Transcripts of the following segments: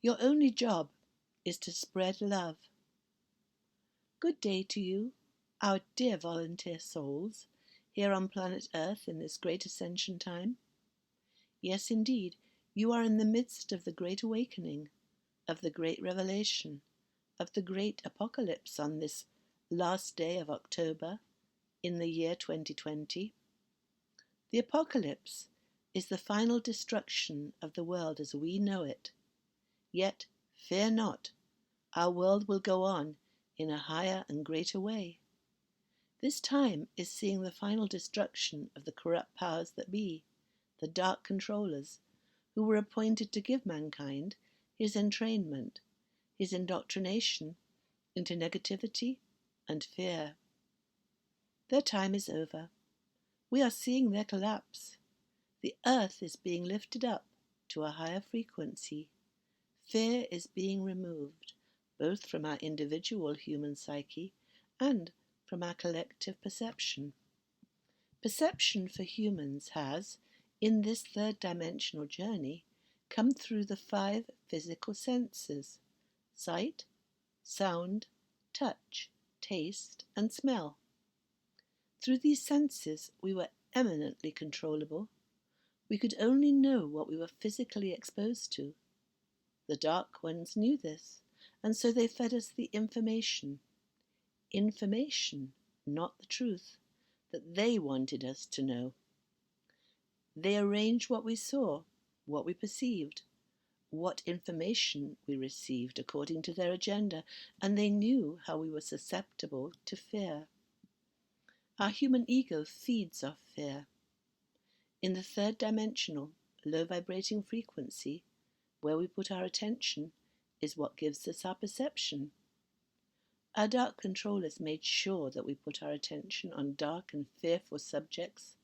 Your only job is to spread love. Good day to you, our dear volunteer souls, here on planet Earth in this great ascension time. Yes, indeed, you are in the midst of the great awakening, of the great revelation, of the great apocalypse on this last day of October in the year 2020. The apocalypse is the final destruction of the world as we know it. Yet, fear not, our world will go on in a higher and greater way. This time is seeing the final destruction of the corrupt powers that be, the dark controllers, who were appointed to give mankind his entrainment, his indoctrination into negativity and fear. Their time is over. We are seeing their collapse. The earth is being lifted up to a higher frequency. Fear is being removed, both from our individual human psyche and from our collective perception. Perception for humans has, in this third dimensional journey, come through the 5 physical senses: sight, sound, touch, taste, and smell. Through these senses we were eminently controllable. We could only know what we were physically exposed to. The Dark Ones knew this, and so they fed us the information. Information, not the truth, that they wanted us to know. They arranged what we saw, what we perceived, what information we received according to their agenda, and they knew how we were susceptible to fear. Our human ego feeds off fear. In the third dimensional, low vibrating frequency, where we put our attention is what gives us our perception. Our dark controllers made sure that we put our attention on dark and fearful subjects.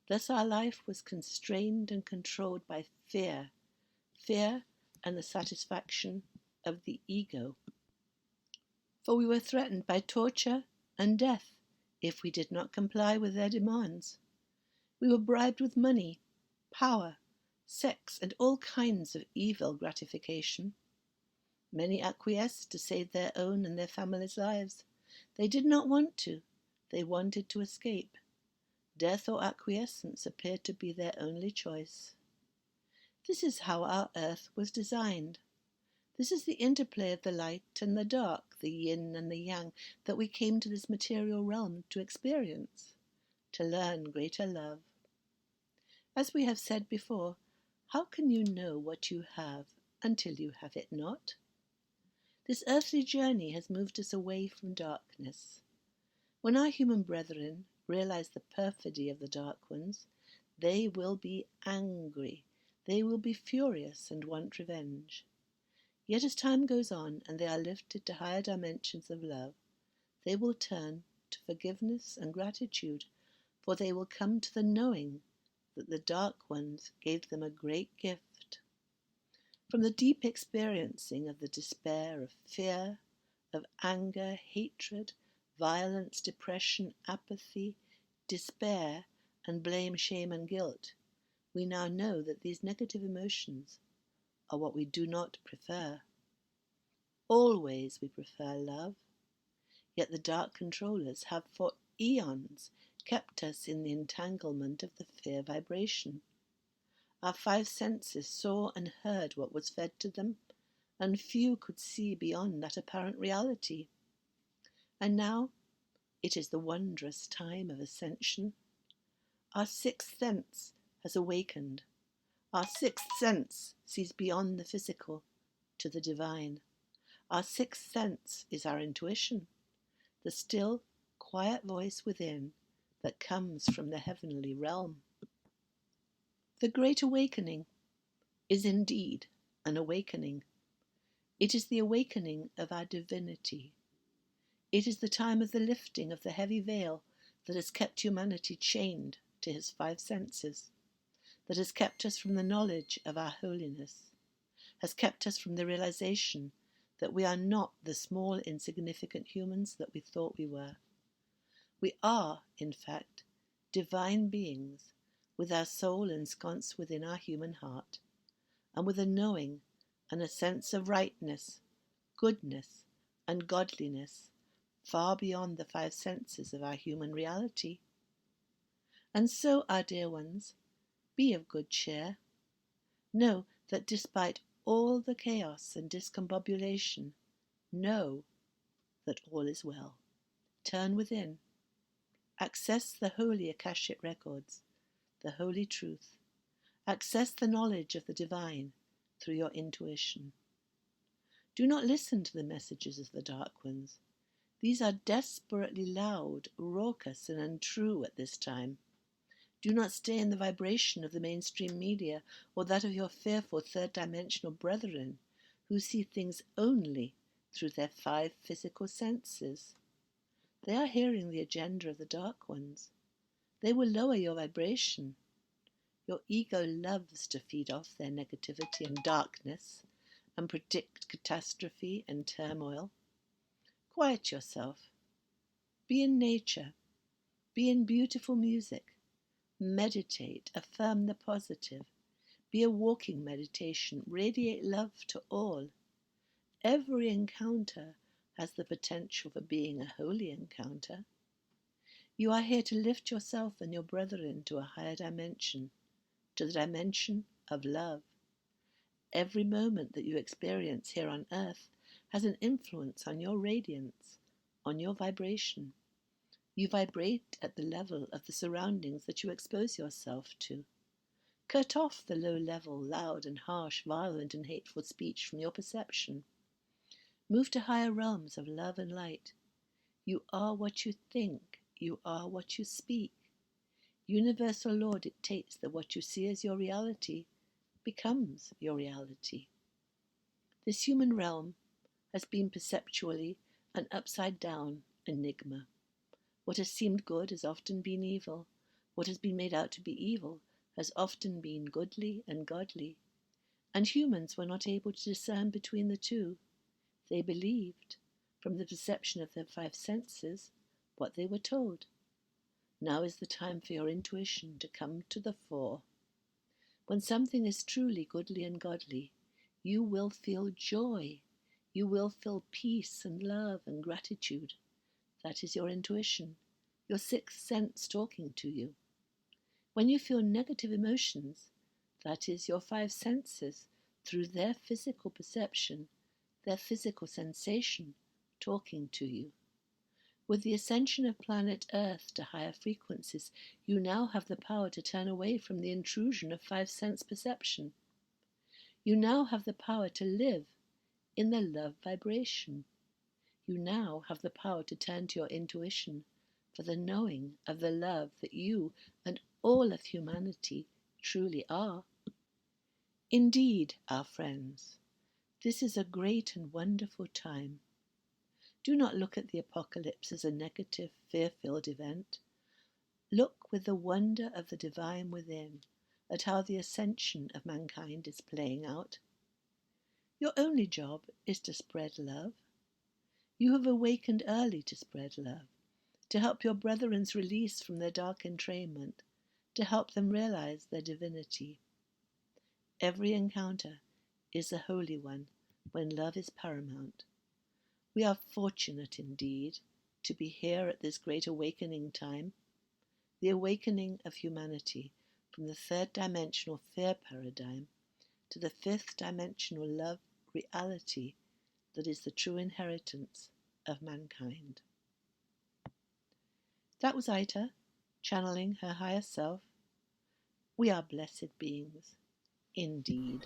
Thus our life was constrained and controlled by fear and the satisfaction of the ego. For we were threatened by torture and death if we did not comply with their demands. We were bribed with money, power, sex, and all kinds of evil gratification. Many acquiesced to save their own and their families' lives. They did not want to. They wanted to escape. Death or acquiescence appeared to be their only choice. This is how our earth was designed. This is the interplay of the light and the dark, the yin and the yang, that we came to this material realm to experience, to learn greater love. As we have said before, how can you know what you have until you have it not? This earthly journey has moved us away from darkness. When our human brethren realize the perfidy of the Dark Ones, they will be angry, they will be furious and want revenge. Yet as time goes on and they are lifted to higher dimensions of love, they will turn to forgiveness and gratitude, for they will come to the knowing that the Dark Ones gave them a great gift. From the deep experiencing of the despair, of fear, of anger, hatred, violence, depression, apathy, despair, and blame, shame, and guilt, we now know that these negative emotions are what we do not prefer. Always we prefer love, yet the dark controllers have for eons kept us in the entanglement of the fear vibration. Our 5 senses saw and heard what was fed to them, and few could see beyond that apparent reality. And now it is the wondrous time of ascension. Our 6th sense has awakened. Our 6th sense sees beyond the physical to the divine. Our 6th sense is our intuition, the still, quiet voice within that comes from the heavenly realm. The Great Awakening is indeed an awakening. It is the awakening of our divinity. It is the time of the lifting of the heavy veil that has kept humanity chained to his 5 senses, that has kept us from the knowledge of our holiness, has kept us from the realization that we are not the small, insignificant humans that we thought we were. We are, in fact, divine beings, with our soul ensconced within our human heart, and with a knowing and a sense of rightness, goodness, and godliness far beyond the five senses of our human reality. And so, our dear ones, be of good cheer. Know that despite all the chaos and discombobulation, know that all is well. Turn within. Access the holy Akashic records, the holy truth. Access the knowledge of the divine through your intuition. Do not listen to the messages of the dark ones. These are desperately loud, raucous, and untrue at this time. Do not stay in the vibration of the mainstream media or that of your fearful third-dimensional brethren who see things only through their five physical senses. They are hearing the agenda of the dark ones. They will lower your vibration. Your ego loves to feed off their negativity and darkness and predict catastrophe and turmoil. Quiet yourself. Be in nature. Be in beautiful music. Meditate. Affirm the positive. Be a walking meditation. Radiate love to all. Every encounter has the potential for being a holy encounter. You are here to lift yourself and your brethren to a higher dimension, to the dimension of love. Every moment that you experience here on earth has an influence on your radiance, on your vibration. You vibrate at the level of the surroundings that you expose yourself to. Cut off the low-level, loud and harsh, violent and hateful speech from your perception. Move to higher realms of love and light. You are what you think. You are what you speak. Universal law dictates that what you see as your reality becomes your reality. This human realm has been perceptually an upside-down enigma. What has seemed good has often been evil. What has been made out to be evil has often been goodly and godly. And humans were not able to discern between the two. They believed, from the perception of their five senses, what they were told. Now is the time for your intuition to come to the fore. When something is truly goodly and godly, you will feel joy. You will feel peace and love and gratitude. That is your intuition, your sixth sense talking to you. When you feel negative emotions, that is your five senses, through their physical perception, their physical sensation, talking to you. With the ascension of planet Earth to higher frequencies, you now have the power to turn away from the intrusion of five sense perception. You now have the power to live in the love vibration. You now have the power to turn to your intuition for the knowing of the love that you and all of humanity truly are. Indeed, our friends, this is a great and wonderful time. Do not look at the apocalypse as a negative, fear-filled event. Look with the wonder of the divine within at how the ascension of mankind is playing out. Your only job is to spread love. You have awakened early to spread love, to help your brethren's release from their dark entrainment, to help them realize their divinity. Every encounter is a holy one when love is paramount. We are fortunate indeed to be here at this great awakening time, the awakening of humanity from the third dimensional fear paradigm to the fifth dimensional love reality that is the true inheritance of mankind. That was Aita, channeling her higher self. We are blessed beings, indeed.